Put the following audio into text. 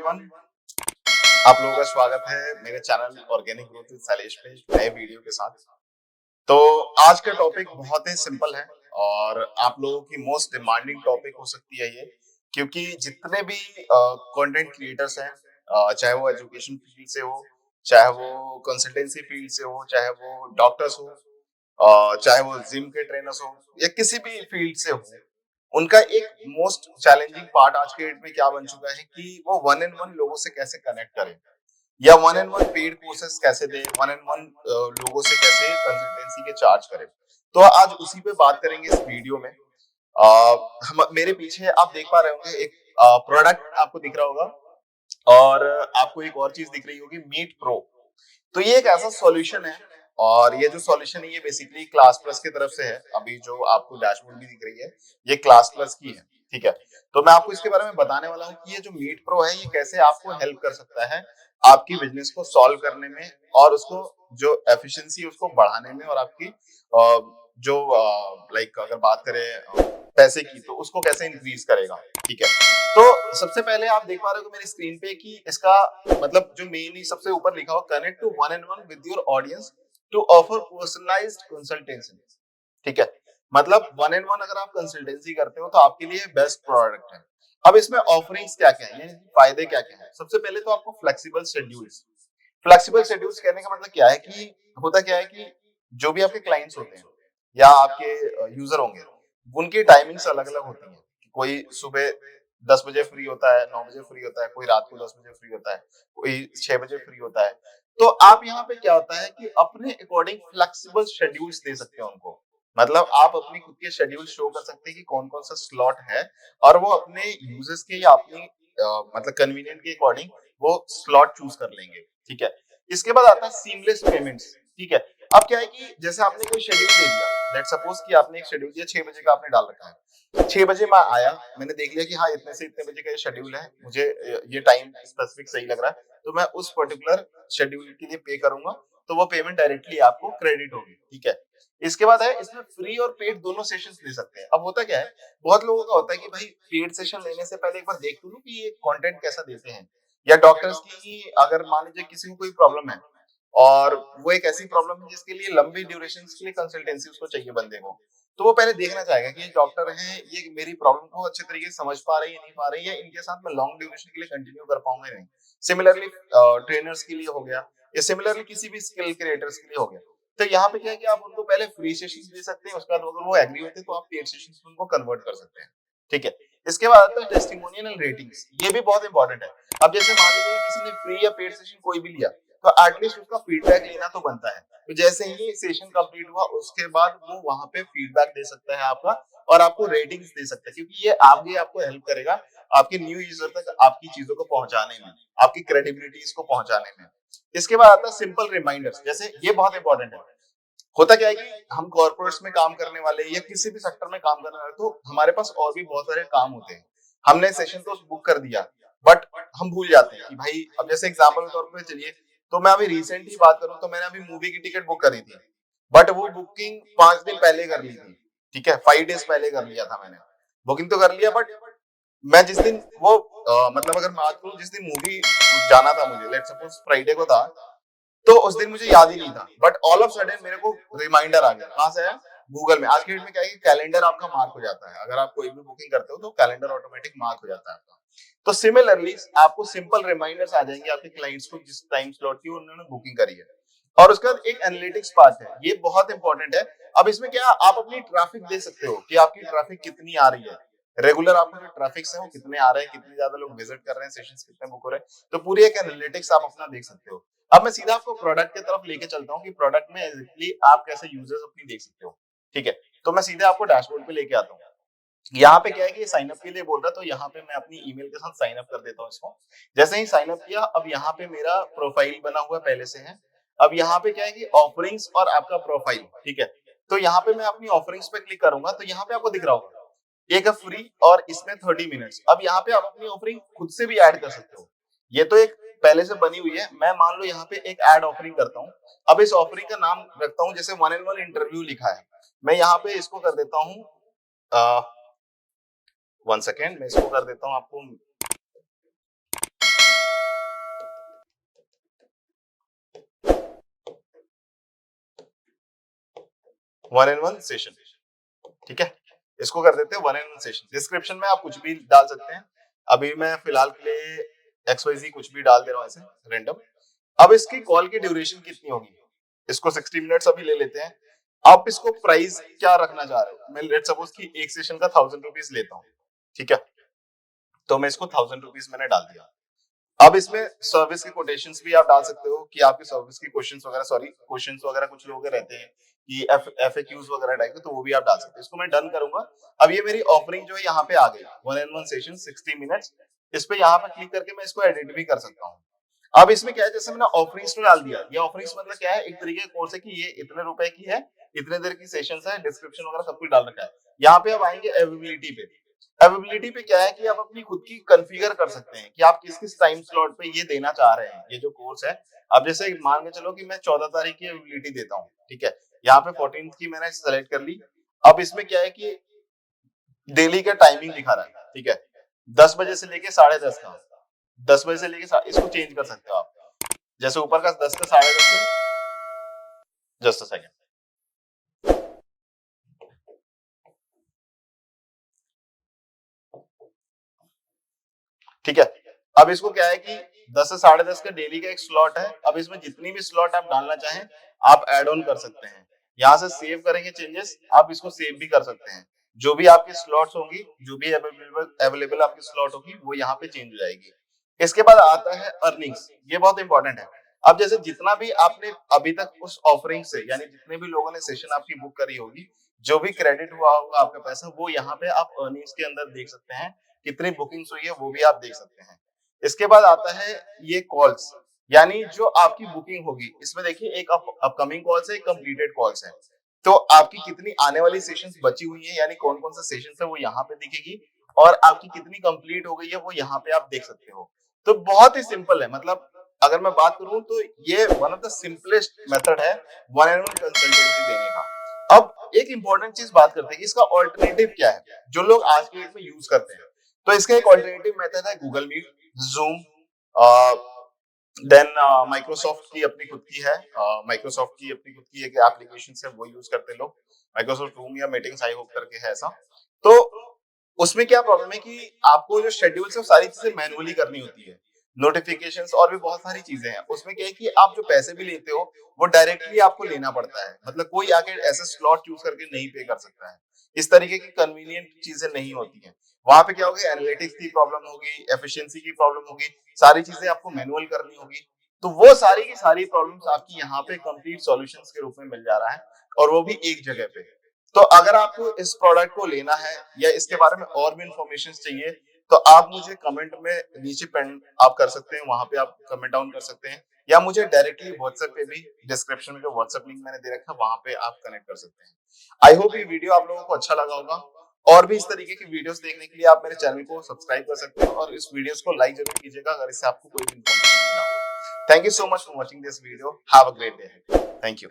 Everyone, आप लोगों का स्वागत है मेरे channel organic growth with Shailesh पे नए वीडियो के साथ। तो आज का टॉपिक बहुत ही सिंपल है और आप लोगों की मोस्ट डिमांडिंग टॉपिक हो सकती है ये, क्योंकि जितने भी कंटेंट क्रिएटर्स हैं, चाहे वो एजुकेशन फील्ड से हो, चाहे वो कंसल्टेंसी फील्ड से हो, चाहे वो डॉक्टर्स हो, चाहे वो जिम के ट्रेनर्स हो या किसी भी फील्ड से हो, उनका एक मोस्ट चैलेंजिंग पार्ट आज के डेट में क्या बन चुका है कि वो वन एंड वन लोगों से कैसे कनेक्ट करें या one and one paid courses कैसे दें, वन एंड वन लोगों से कैसे कंसल्टेंसी के चार्ज करें। तो आज उसी पे बात करेंगे इस वीडियो में। हम मेरे पीछे आप देख पा रहे होंगे एक प्रोडक्ट आपको दिख रहा होगा और आपको एक और चीज दिख रही होगी, मीट प्रो। तो ये एक ऐसा सॉल्यूशन है और ये जो सॉल्यूशन है ये बेसिकली क्लास प्लस की तरफ से है। अभी जो आपको डैशबोर्ड भी दिख रही है ये क्लास प्लस की है, ठीक है। तो मैं आपको इसके बारे में बताने वाला हूँ कि ये जो मीट प्रो है ये कैसे आपको हेल्प कर सकता है आपकी बिजनेस को सॉल्व करने में और उसको जो एफिशिएंसी उसको बढ़ाने में और आपकी जो लाइक अगर बात करें पैसे की तो उसको कैसे इंक्रीज करेगा, ठीक है। तो सबसे पहले आप देख पा रहे हो मेरी स्क्रीन पे कि इसका मतलब जो मेनली सबसे ऊपर लिखा हुआ, connect to one and one with your audience to offer personalised consultancy, ठीक है। मतलब वन एंड वन अगर आप कंसल्टेंसी करते हो तो आपके लिए बेस्ट प्रोडक्ट है। अब इसमें ऑफरिंग्स क्या क्या है, यानी फायदे क्या क्या है। सबसे पहले तो आपको फ्लेक्सिबल शेड्यूल्स कहने का मतलब क्या है कि होता क्या है कि जो भी आपके क्लाइंट्स होते हैं या आपके यूजर होंगे उनकी टाइमिंग्स अलग अलग होती हैं। कोई सुबह 10 बजे फ्री होता है, 9 बजे फ्री होता है, कोई रात को 10 बजे फ्री होता है, कोई 6 बजे फ्री होता है। तो आप यहाँ पे क्या होता है कि अपने अकॉर्डिंग फ्लेक्सिबल शेड्यूल्स दे सकते हैं उनको। मतलब आप अपनी खुद के शेड्यूल शो कर सकते हैं कि कौन कौन सा स्लॉट है और वो अपने यूजर्स के या अपनी मतलब कन्वीनियंट के अकॉर्डिंग वो स्लॉट चूज कर लेंगे, ठीक है। इसके बाद आता है सीमलेस पेमेंट्स, ठीक है। अब क्या है कि जैसे आपने कोई शेड्यूल दे दिया, लेट्स सपोज कि आपने एक शेड्यूल दिया 6 बजे का आपने डाल रखा है। 6 बजे मैं आया, मैंने देख लिया कि हाँ इतने से इतने बजे का ये शेड्यूल है, मुझे ये टाइम स्पेसिफिक सही लग रहा है, तो मैं उस पर्टिकुलर शेड्यूल के लिए पे करूंगा, तो वो पेमेंट डायरेक्टली आपको क्रेडिट होगी, ठीक है। इसके बाद है इसमें फ्री और पेड दोनों सेशंस ले सकते हैं। अब होता क्या है, बहुत लोगों का होता है कि भाई पेड सेशन लेने से पहले एक बार देख लूं कि ये कंटेंट कैसा देते हैं, या डॉक्टर्स की अगर मान लीजिए किसी को कोई प्रॉब्लम है और वो एक ऐसी प्रॉब्लम है जिसके लिए लंबी ड्यूरेशन के लिए कंसल्टेंसी उसको चाहिए बंदे को, तो वो पहले देखना चाहेगा कि ये डॉक्टर हैं, ये मेरी प्रॉब्लम को अच्छे तरीके से समझ पा रही है नहीं पा रही है, इनके साथ मैं लॉन्ग ड्यूरेशन के लिए कंटिन्यू कर पाऊंगा नहीं। सिमिलरली ट्रेनर्स के लिए हो गया या सिमिलरली किसी भी स्किल क्रिएटर्स के लिए हो गया। तो यहाँ पे क्या है कि आप उनको पहले फ्री सेशंस दे सकते हैं, उसके बाद अगर वो एग्री होते हैं तो आप पेड सेशंस में उनको कन्वर्ट कर सकते हैं, ठीक है। इसके बाद आता है टेस्टिमोनियल एंड रेटिंग्स, ये भी बहुत इंपॉर्टेंट है। अब जैसे मान लीजिए किसी ने फ्री या पेड सेशन कोई भी लिया, तो एटलीस्ट उसका फीडबैक लेना तो बनता है। तो जैसे ही सेशन कंप्लीट हुआ उसके बाद वो वहां पे फीडबैक दे सकता है आपका और आपको रेटिंग्स दे सकता है, क्योंकि ये आगे आपको हेल्प करेगा आपके न्यू यूजर तक आपकी चीजों को पहुंचाने में, आपकी क्रेडिबिलिटीज को पहुंचाने में। इसके बाद आता है सिंपल रिमाइंडर्स, जैसे ये बहुत इंपॉर्टेंट है। होता क्या है कि हम कॉर्पोरेट्स में काम करने वाले या किसी भी सेक्टर में काम करने वाले, तो हमारे पास और भी बहुत सारे काम होते हैं। हमने सेशन तो बुक कर दिया बट हम भूल जाते हैं कि भाई, अब जैसे एग्जांपल के तौर पे चलिए, तो मैं अभी रिसेंट ही बात करूं तो मैंने अभी मूवी की टिकट बुक करी थी, बट वो बुकिंग 5 दिन पहले कर ली थी, ठीक है। 5 डेज पहले कर लिया था मैंने, बुकिंग तो कर लिया, बट मैं जिस दिन वो मतलब अगर बात करूं जिस दिन मूवी जाना था मुझे, लेट्स सपोज फ्राइडे को था, तो उस दिन मुझे याद ही नहीं था, बट ऑल ऑफ सडन मेरे को रिमाइंडर आ गया। कहां से है? गूगल में। आज के डेट में क्या है कि कैलेंडर आपका मार्क हो जाता है, अगर आप कोई भी बुकिंग करते हो तो कैलेंडर ऑटोमेटिक मार्क हो जाता है आपका। तो सिमिलरली आपको सिंपल रिमाइंडर्स आ जाएंगे आपके क्लाइंट्स को जिस टाइम स्लॉट की उन्होंने बुकिंग करी है। और उसके बाद एक एनालिटिक्स पार्ट है, ये बहुत इंपॉर्टेंट है। अब इसमें क्या आप अपनी ट्रैफिक दे सकते हो कि आपकी ट्रैफिक कितनी आ रही है, रेगुलर आपको जो ट्रैफिक है वो कितने आ रहे हैं, कितने ज्यादा लोग विजिट कर रहे हैं, सेशंस कितने बुक हो रहे हैं, तो पूरी एक एनालिटिक्स आप अपना देख सकते हो। अब मैं सीधा आपको प्रोडक्ट की तरफ लेके चलता हूँ कि प्रोडक्ट में एग्जैक्टली आप कैसे यूजर्स अपनी देख सकते हो, ठीक है। तो मैं सीधे आपको डैशबोर्ड पे लेके आता हूँ। यहाँ पे क्या है कि साइन अप के लिए बोल रहा है, तो यहाँ पे मैं अपनी ईमेल के साथ साइन अप कर देता हूँ इसको। जैसे ही साइन अप किया, अब यहाँ पे मेरा प्रोफाइल बना हुआ पहले से है। अब यहाँ पे क्या है कि ऑफरिंग्स और आपका प्रोफाइल, ठीक है। तो यहाँ पे मैं अपनी ऑफरिंग्स पे क्लिक करूंगा तो यहाँ पे आपको दिख रहा होगा एक है फ्री और इसमें 30 मिनट्स। अब यहाँ पे आप अपनी ऑफरिंग खुद से भी ऐड कर सकते हो, ये तो एक पहले से बनी हुई है। मैं मान लो यहाँ पे एक ऐड ऑफरिंग करता हूँ। अब इस ऑफरिंग का नाम रखता हूँ, जैसे वन एंड वन इंटरव्यू लिखा है, मैं यहाँ पे इसको कर देता हूँ 1 सेकेंड, मैं इसको कर देता हूँ आपको 1-on-1 सेशन, ठीक है। इसको कर देते हैं 1-on-1 सेशन। डिस्क्रिप्शन में आप कुछ भी डाल सकते हैं। अभी मैं फिलहाल के लिए XYZ कुछ भी डाल दे रहा हूँ ऐसे रैंडम। अब इसकी कॉल की ड्यूरेशन कितनी होगी? इसको 60 मिनट्स अभी ले लेते हैं। आप इसको प्राइस क्या रखना चाह रहे हो? मैं लेट्स सपोज कि एक सेशन का 1000 रुपीज लेता हूँ, ठीक है। तो मैं इसको 1000 रुपीज मैंने डाल दिया। अब इसमें सर्विस के कोटेशंस भी आप डाल सकते हो कि आपके सर्विस की क्वेश्चंस वगैरह कुछ लोग रहते हैं कि FAQs वगैरह टाइप के, तो वो भी आप डाल सकते हो। इसको मैं डन करूंगा। अब ये मेरी ऑफरिंग जो है यहाँ पे आ गई, 1-on-1 सेशन 60 मिनट्स। इस पे यहाँ पे क्लिक करके मैं इसको एडिट भी कर सकता हूँ। अब इसमें क्या है, जैसे मैंने ऑफरिंग्स में डाल दिया। ये ऑफरिंग्स मतलब क्या है, एक तरीके का कोर्स है कि ये इतने रुपए की है, इतने देर की सेशंस है, डिस्क्रिप्शन वगैरह सब कुछ डाल रखा है। यहाँ पे अब आएंगे अवेलेबिलिटी पे। अवेलेबिलिटी पे क्या है कि आप अपनी खुद की कॉन्फ़िगर कर सकते हैं कि आप किस किस टाइम स्लॉट पे ये देना चाह रहे हैं, ये जो कोर्स है। अब जैसे मान के चलो कि मैं 14 तारीख की अवेलेबिलिटी देता हूँ, ठीक है। यहाँ पे 14 की मैंने सेलेक्ट कर ली। अब इसमें क्या है कि डेली का टाइमिंग दिखा रहा है, ठीक है। 10 बजे से लेके 10:30 का, 10 बजे से लेके इसको चेंज कर सकते हो आप। जैसे ऊपर का 10 का 10:30 है। जस्ट अ सेकंड, ठीक है। अब इसको क्या है कि 10 से 10:30 का डेली का एक स्लॉट है। अब इसमें जितनी भी स्लॉट आप डालना चाहें आप ऐड ऑन कर सकते हैं। यहाँ से सेव करेंगे चेंजेस, आप इसको सेव भी कर सकते हैं। जो भी आपकी स्लॉट्स होंगी, जो भी अवेलेबल आपकी स्लॉट होगी, वो यहाँ पे चेंज हो जाएगी। इसके बाद आता है अर्निंग्स। ये बहुत इंपॉर्टेंट है। अब जैसे जितना भी आपने अभी तक उस ऑफरिंग से, यानी जितने भी लोगों ने सेशन आपकी बुक करी होगी, जो भी क्रेडिट हुआ होगा आपका पैसा, वो यहाँ पे आप अर्निंग्स के अंदर देख सकते हैं। कितनी बुकिंग्स हुई है वो भी आप देख सकते हैं। इसके बाद आता है ये कॉल्स, यानी जो आपकी बुकिंग होगी। इसमें देखिए एक अपकमिंग कॉल्स है, एक कंप्लीटेड कॉल्स है। तो आपकी कितनी आने वाली सेशंस बची हुई है, यानी कौन कौन से सेशंस है वो यहाँ पे दिखेगी। और आपकी कितनी कंप्लीट हो गई है वो यहाँ पे आप देख सकते हो। तो बहुत ही सिंपल है। मतलब अगर मैं बात करूं तो ये one of the simplest method है 1-on-1 कंसल्टेंसी देने का। अब एक इंपॉर्टेंट चीज बात करते हैं कि इसका ऑल्टरनेटिव क्या है, जो लोग आज के डेट में यूज करते हैं। तो इसका एक ऑल्टरनेटिव मेथड है Google Meet, Zoom, then Microsoft की अपनी खुद की है। माइक्रोसॉफ्ट की अपनी खुद की एक एप्लीकेशन है, वो यूज करते हैं लोग। माइक्रोसॉफ्ट रूम या मीटिंग्स आई होप करके है ऐसा। तो उसमें क्या प्रॉब्लम है कि आपको जो शेड्यूल है वो सारी चीजें मैनुअली करनी होती है। नोटिफिकेशंस और भी बहुत सारी चीजें हैं। उसमें क्या है कि आप जो पैसे भी लेते हो वो डायरेक्टली आपको लेना पड़ता है। मतलब कोई आके ऐसे स्लॉट चूज करके नहीं पे कर सकता है। इस तरीके की कन्वीनियंट चीजें नहीं होती हैं। वहां पे क्या होगी, एनालिटिक्स की प्रॉब्लम होगी, एफिशिएंसी की प्रॉब्लम होगी, सारी चीजें आपको मैनुअल करनी होगी। तो वो सारी की सारी प्रॉब्लम्स आपकी यहाँ पे कंप्लीट सॉल्यूशंस के रूप में मिल जा रहा है, और वो भी एक जगह पे। तो अगर आपको इस प्रोडक्ट को लेना है या इसके बारे में और भी इंफॉर्मेशन चाहिए, तो आप मुझे कमेंट में नीचे पेन आप कर सकते हैं, वहां पे आप कमेंट डाउन कर सकते हैं, या मुझे डायरेक्टली व्हाट्सएप पे भी, डिस्क्रिप्शन में जो व्हाट्सएप लिंक मैंने दे रखा है वहां पे आप कनेक्ट कर सकते हैं। आई होप ये वीडियो आप लोगों को अच्छा लगा होगा। और भी इस तरीके की वीडियोस देखने के लिए आप मेरे चैनल को सब्सक्राइब कर सकते हो, और इस वीडियोस को लाइक जरूर कीजिएगा अगर इससे आपको कोई भी इंफॉर्मेशन मिला हो। Thank you so much for watching this video. Have a great day. Thank you.